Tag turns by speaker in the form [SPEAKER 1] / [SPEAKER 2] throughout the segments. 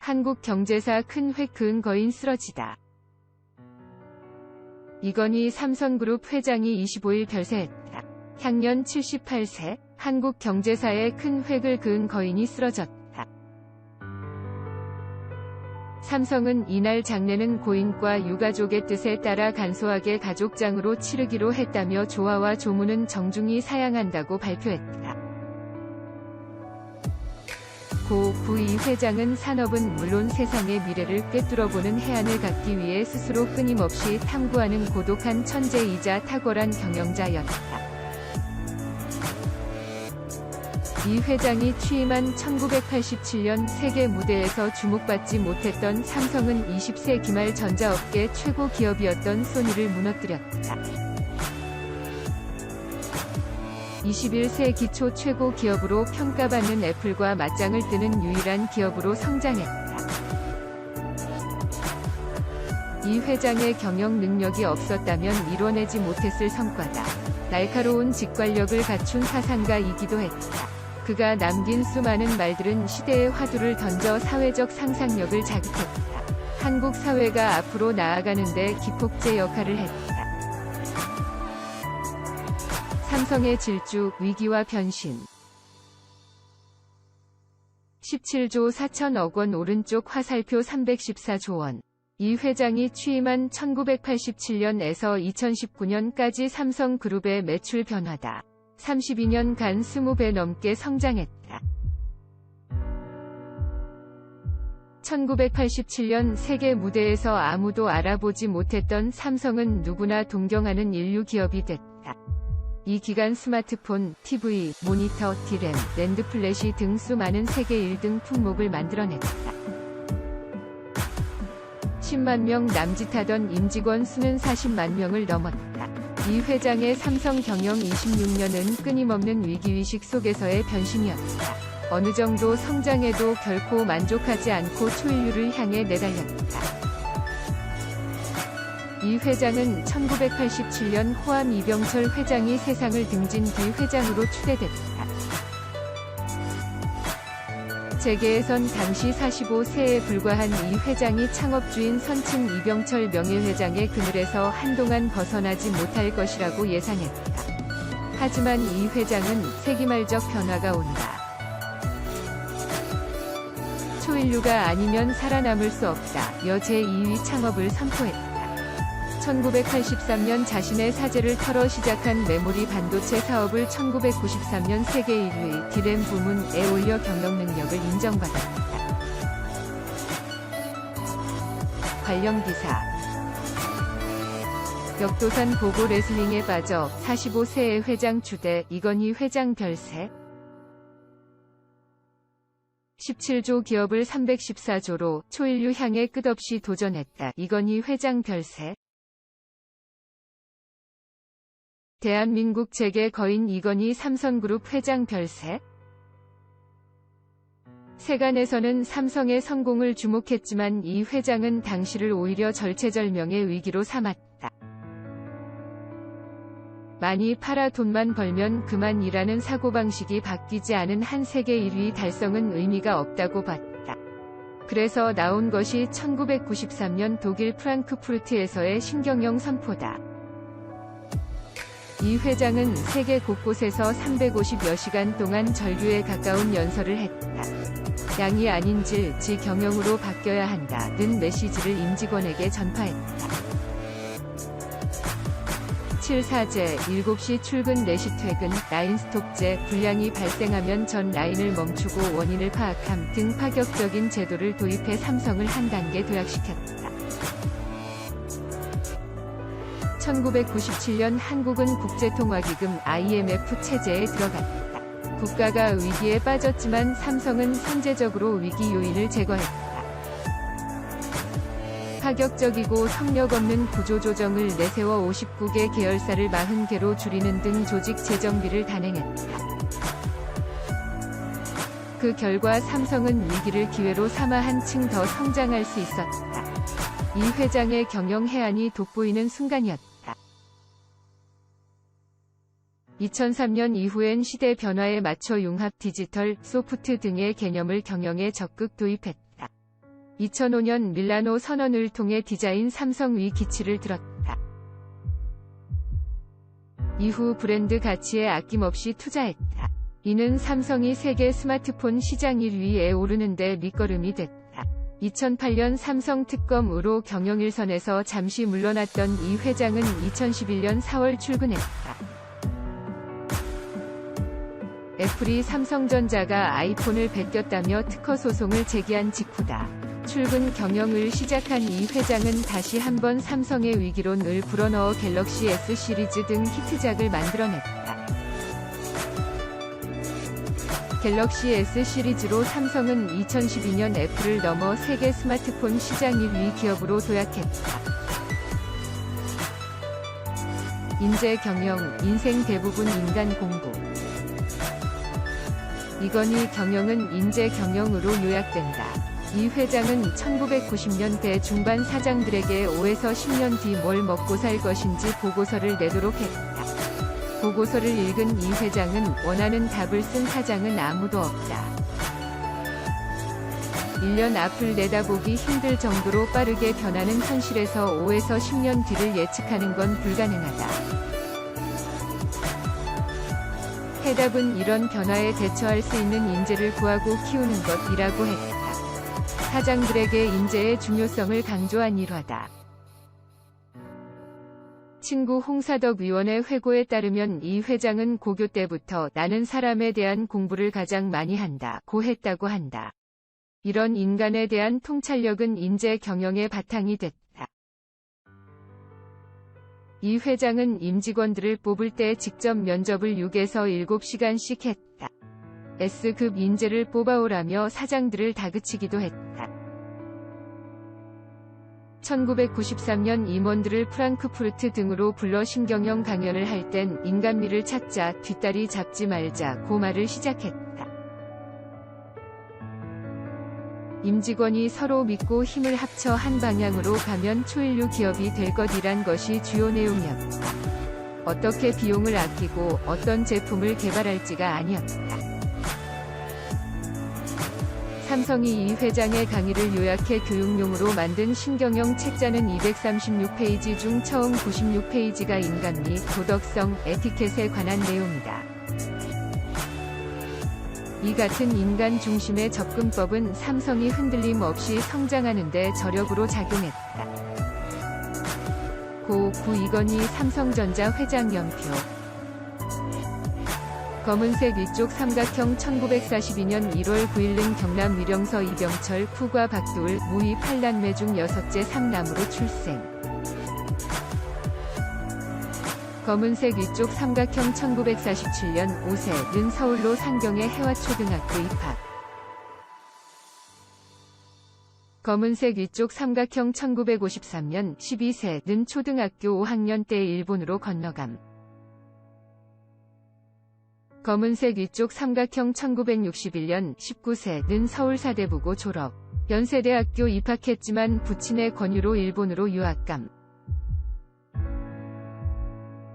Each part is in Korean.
[SPEAKER 1] 한국경제사 큰 획 그은 거인 쓰러지다. 이건희 삼성그룹 회장이 25일 별세했다. 향년 78세, 한국경제사에 큰 획을 그은 거인이 쓰러졌다. 삼성은 이날 장례는 고인과 유가족의 뜻에 따라 간소하게 가족장으로 치르기로 했다며 조화와 조문은 정중히 사양한다고 발표했다. 고 이 회장은 산업은 물론 세상의 미래를 꿰뚫어보는 해안을 갖기 위해 스스로 끊임없이 탐구하는 고독한 천재이자 탁월한 경영자였다. 이 회장이 취임한 1987년 세계 무대에서 주목받지 못했던 삼성은 20세기 말 전자업계 최고 기업이었던 소니를 무너뜨렸다. 21세기 초 최고 기업으로 평가받는 애플과 맞짱을 뜨는 유일한 기업으로 성장했다. 이 회장의 경영 능력이 없었다면 이뤄내지 못했을 성과다. 날카로운 직관력을 갖춘 사상가이기도 했다. 그가 남긴 수많은 말들은 시대의 화두를 던져 사회적 상상력을 자극했다. 한국 사회가 앞으로 나아가는데 기폭제 역할을 했다. 삼성의 질주, 위기와 변신. 17조 4천억 원 오른쪽 화살표 314조 원. 이 회장이 취임한 1987년에서 2019년까지 삼성그룹의 매출 변화다. 32년간 20배 넘게 성장했다. 1987년 세계 무대에서 아무도 알아보지 못했던 삼성은 누구나 동경하는 인류 기업이 됐다. 이 기간 스마트폰, TV, 모니터, D램, 랜드 플래시 등 수많은 세계 1등 품목을 만들어냈다. 10만 명 남짓하던 임직원 수는 40만 명을 넘었다. 이 회장의 삼성 경영 26년은 끊임없는 위기의식 속에서의 변신이었다. 어느 정도 성장해도 결코 만족하지 않고 초일류를 향해 내달렸다. 이 회장은 1987년 호암 이병철 회장이 세상을 등진 뒤 회장으로 추대됐다. 재계에선 당시 45세에 불과한 이 회장이 창업주인 선친 이병철 명예회장의 그늘에서 한동안 벗어나지 못할 것이라고 예상했다. 하지만 이 회장은 세기말적 변화가 온다. 초인류가 아니면 살아남을 수 없다. 여 제2위 창업을 선포했다. 1983년 자신의 사재를 털어 시작한 메모리 반도체 사업을 1993년 세계 1위 D램 부문에 올려 경영 능력을 인정받았다. 관련 기사. 역도산 보고 레슬링에 빠져 45세의 회장 추대, 이건희 회장 별세. 17조 기업을 314조로 초인류 향해 끝없이 도전했다. 이건희 회장 별세. 대한민국 재계 거인 이건희 삼성그룹 회장 별세. 세간에서는 삼성의 성공을 주목했지만 이 회장은 당시를 오히려 절체절명의 위기로 삼았다. 많이 팔아 돈만 벌면 그만 일하는 사고방식이 바뀌지 않은 한 세계 1위 달성은 의미가 없다고 봤다. 그래서 나온 것이 1993년 독일 프랑크푸르트에서의 신경영 선포다. 이 회장은 세계 곳곳에서 350여 시간 동안 전류에 가까운 연설을 했다. 양이 아닌 질, 지 경영으로 바뀌어야 한다는 메시지를 임직원에게 전파했다. 7사제, 7시 출근 4시 퇴근, 라인 스톱제, 불량이 발생하면 전 라인을 멈추고 원인을 파악함 등 파격적인 제도를 도입해 삼성을 한 단계 도약시켰다. 1997년 한국은 국제통화기금 IMF 체제에 들어갔다. 국가가 위기에 빠졌지만 삼성은 선제적으로 위기 요인을 제거했다. 파격적이고 성력 없는 구조조정을 내세워 59개 계열사를 40개로 줄이는 등 조직 재정비를 단행했다. 그 결과 삼성은 위기를 기회로 삼아 한층 더 성장할 수 있었다. 이 회장의 경영 해안이 돋보이는 순간이었다. 2003년 이후엔 시대 변화에 맞춰 융합 디지털, 소프트 등의 개념을 경영에 적극 도입했다. 2005년 밀라노 선언을 통해 디자인 삼성 위 기치를 들었다. 이후 브랜드 가치에 아낌없이 투자했다. 이는 삼성이 세계 스마트폰 시장 1위에 오르는 데 밑거름이 됐다. 2008년 삼성 특검으로 경영일선에서 잠시 물러났던 이 회장은 2011년 4월 출근했다. 애플이 삼성전자가 아이폰을 베꼈다며 특허 소송을 제기한 직후다. 출근 경영을 시작한 이 회장은 다시 한번 삼성의 위기론을 불어넣어 갤럭시 S 시리즈 등 히트작을 만들어냈다. 갤럭시 S 시리즈로 삼성은 2012년 애플을 넘어 세계 스마트폰 시장 1위 기업으로 도약했다. 인재 경영, 인생 대부분 인간 공부. 이건희 경영은 인재 경영으로 요약된다. 이 회장은 1990년대 중반 사장들에게 5에서 10년 뒤 뭘 먹고 살 것인지 보고서를 내도록 했다. 보고서를 읽은 이 회장은 원하는 답을 쓴 사장은 아무도 없다. 1년 앞을 내다보기 힘들 정도로 빠르게 변하는 현실에서 5에서 10년 뒤를 예측하는 건 불가능하다. 해답은 이런 변화에 대처할 수 있는 인재를 구하고 키우는 것이라고 했다. 사장들에게 인재의 중요성을 강조한 일화다. 친구 홍사덕 위원의 회고에 따르면 이 회장은 고교 때부터 나는 사람에 대한 공부를 가장 많이 한다고 했다고 한다. 이런 인간에 대한 통찰력은 인재 경영의 바탕이 됐다. 이 회장은 임직원들을 뽑을 때 직접 면접을 6에서 7시간씩 했다. S급 인재를 뽑아오라며 사장들을 다그치기도 했다. 1993년 임원들을 프랑크푸르트 등으로 불러 신경영 강연을 할 땐 인간미를 찾자, 뒷다리 잡지 말자 고 말을 시작했다. 임직원이 서로 믿고 힘을 합쳐 한 방향으로 가면 초일류 기업이 될 것이란 것이 주요 내용이었다. 어떻게 비용을 아끼고 어떤 제품을 개발할지가 아니었다. 삼성이 이 회장의 강의를 요약해 교육용으로 만든 신경영 책자는 236페이지 중 처음 96페이지가 인간미, 도덕성, 에티켓에 관한 내용이다. 이 같은 인간 중심의 접근법은 삼성이 흔들림 없이 성장하는 데 저력으로 작용했다. 고 이건희 삼성전자 회장 연표. 검은색 위쪽 삼각형 1942년 1월 9일 경남 위령서 이병철 쿠과 박두을 무희 8남매 중 6째 3남으로 출생. 검은색 위쪽 삼각형 1947년 5세는 서울로 상경의 해화초등학교 입학. 검은색 위쪽 삼각형 1953년 12세는 초등학교 5학년 때 일본으로 건너감. 검은색 위쪽 삼각형 1961년 19세는 서울사대부고 졸업. 연세대학교 입학했지만 부친의 권유로 일본으로 유학감.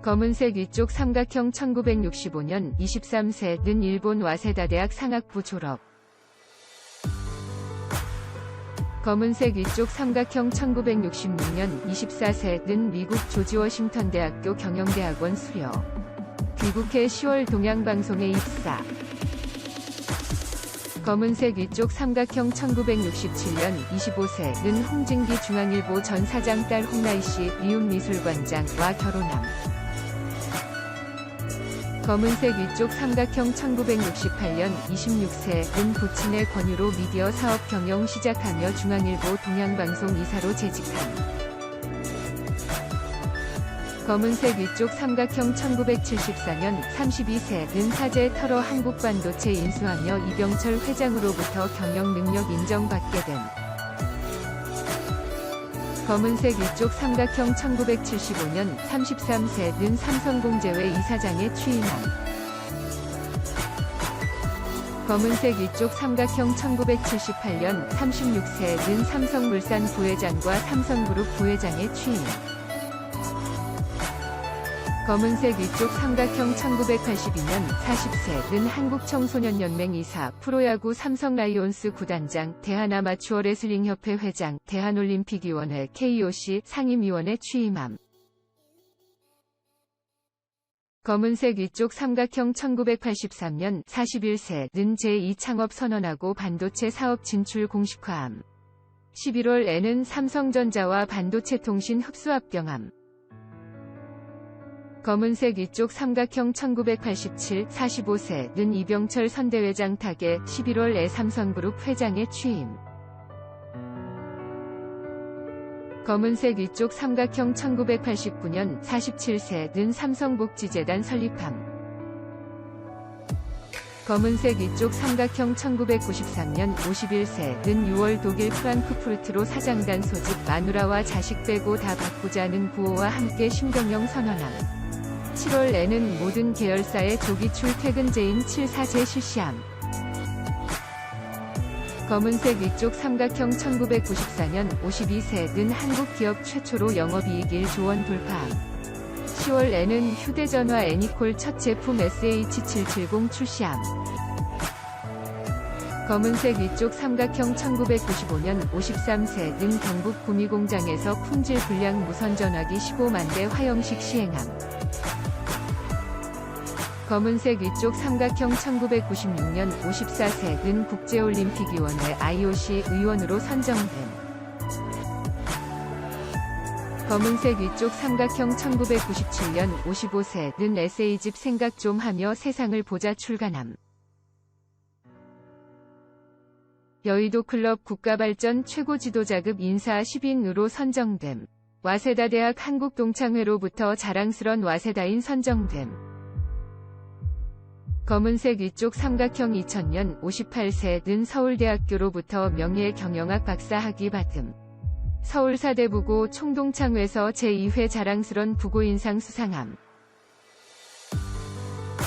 [SPEAKER 1] 검은색 위쪽 삼각형 1965년 23세는 일본 와세다대학 상학부 졸업. 검은색 위쪽 삼각형 1966년 24세는 미국 조지 워싱턴 대학교 경영대학원 수료. 귀국해 10월 동양방송에 입사. 검은색 위쪽 삼각형 1967년 25세는 홍진기 중앙일보 전 사장 딸 홍나희씨 미움미술관장과 결혼함. 검은색 위쪽 삼각형 1968년 26세는 부친의 권유로 미디어 사업 경영 시작하며 중앙일보 동양방송 이사로 재직함. 검은색 위쪽 삼각형 1974년 32세는 사제 털어 한국반도체 인수하며 이병철 회장으로부터 경영 능력 인정받게 됨. 검은색 위쪽 삼각형 1975년 33세는 삼성공제회 이사장에 취임함. 검은색 위쪽 삼각형 1978년 36세는 삼성물산 부회장과 삼성그룹 부회장에 취임. 검은색 위쪽 삼각형 1982년 40세 는 한국청소년연맹 이사, 프로야구 삼성 라이온스 구단장, 대한아마추어레슬링협회 회장, 대한올림픽위원회 KOC 상임위원에 취임함. 검은색 위쪽 삼각형 1983년 41세 는 제2 창업 선언하고 반도체 사업 진출 공식화함. 11월에는 삼성전자와 반도체통신 흡수합병함. 검은색 위쪽 삼각형 1987 45세 는 이병철 선대회장 타계 11월에 삼성그룹 회장에 취임. 검은색 위쪽 삼각형 1989년 47세 는 삼성복지재단 설립함. 검은색 위쪽 삼각형 1993년 51세 는 6월 독일 프랑크푸르트로 사장단 소집, 마누라와 자식 빼고 다 바꾸자는 구호와 함께 심경영 선언함. 7월에는 모든 계열사의 조기 출퇴근제인 7사제 실시함. 검은색 위쪽 삼각형 1994년 52세 는 한국 기업 최초로 영업이익 1조 원 돌파함. 10월에는 휴대전화 애니콜 첫 제품 SH770 출시함. 검은색 위쪽 삼각형 1995년 53세 는 경북 구미공장에서 품질 불량 무선전화기 15만 대 화형식 시행함. 검은색 위쪽 삼각형 1996년 54세 는 국제올림픽위원회 IOC 의원으로 선정됨. 검은색 위쪽 삼각형 1997년 55세 는 에세이집 생각 좀 하며 세상을 보자 출간함. 여의도 클럽 국가발전 최고 지도자급 인사 10인으로 선정됨. 와세다 대학 한국동창회로부터 자랑스런 와세다인 선정됨. 검은색 위쪽 삼각형 2000년 58세 는 서울대학교로부터 명예경영학 박사학위 받음. 서울사대부고 총동창회에서 제2회 자랑스런 부고인상 수상함.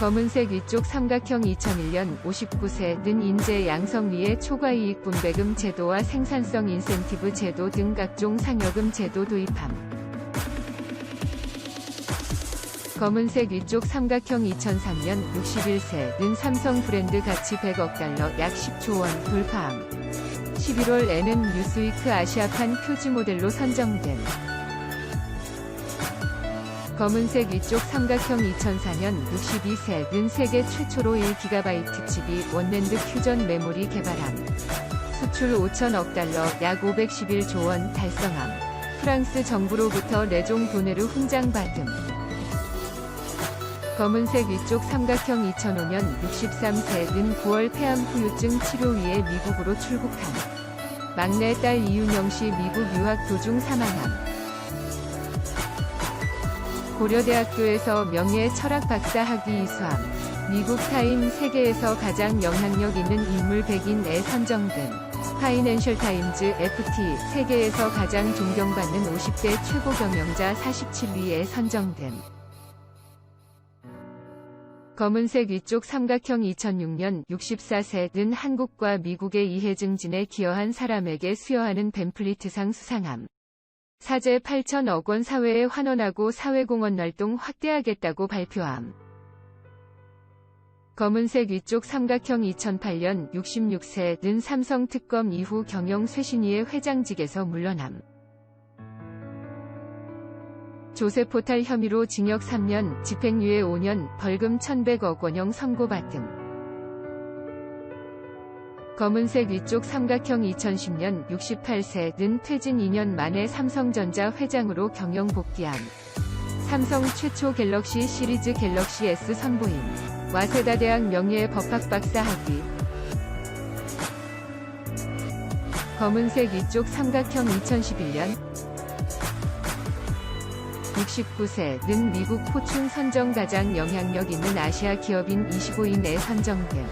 [SPEAKER 1] 검은색 위쪽 삼각형 2001년 59세 는 인재 양성위의 초과이익 분배금 제도와 생산성 인센티브 제도 등 각종 상여금 제도 도입함. 검은색 위쪽 삼각형 2003년 61세 는 삼성 브랜드 가치 100억 달러 약 10조 원 돌파함. 11월에는 뉴스위크 아시아판 표지 모델로 선정됨. 검은색 위쪽 삼각형 2004년 62세 는 세계 최초로 1GB 칩이 원랜드 퓨전 메모리 개발함. 수출 5천억 달러 약 511조 원 달성함. 프랑스 정부로부터 레종 도네르 훈장받음. 검은색 위쪽 삼각형 2005년 63세 는 9월 폐암 후유증 치료 위해 미국으로 출국함. 막내 딸 이윤영씨 미국 유학 도중 사망함. 고려대학교에서 명예 철학 박사 학위 이수함. 미국 타임 세계에서 가장 영향력 있는 인물 100인에 선정됨. 파이낸셜 타임즈 FT 세계에서 가장 존경받는 50대 최고 경영자 47위에 선정됨. 검은색 위쪽 삼각형 2006년 64세 는 한국과 미국의 이해 증진에 기여한 사람에게 수여하는 벤플리트상 수상함. 사제 8천억 원 사회에 환원하고 사회공헌 활동 확대하겠다고 발표함. 검은색 위쪽 삼각형 2008년 66세 는 삼성 특검 이후 경영 쇄신위의 회장직에서 물러남. 조세포탈 혐의로 징역 3년, 집행유예 5년, 벌금 1,100억 원형 선고받음. 검은색 위쪽 삼각형 2010년 68세 는 퇴진 2년 만에 삼성전자 회장으로 경영 복귀함. 삼성 최초 갤럭시 시리즈 갤럭시 S 선보임. 와세다대학 명예 법학 박사 학위. 검은색 위쪽 삼각형 2011년 69세 는 미국 포춘 선정 가장 영향력 있는 아시아 기업인 25인에 선정됨.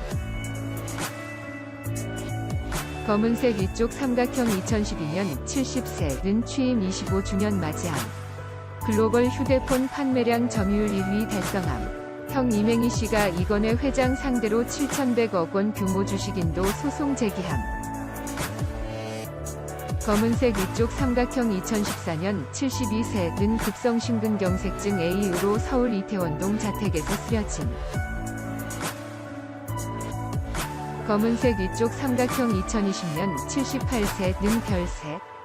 [SPEAKER 1] 검은색 위쪽 삼각형 2012년 70세 는 취임 25주년 맞이함. 글로벌 휴대폰 판매량 점유율 1위 달성함. 형 이맹희 씨가 이건희 회장 상대로 7,100억 원 규모 주식인도 소송 제기함. 검은색 위쪽 삼각형 2014년 72세는 급성심근경색증 A으로 서울 이태원동 자택에서 쓰러짐. 검은색 위쪽 삼각형 2020년 78세는 별색.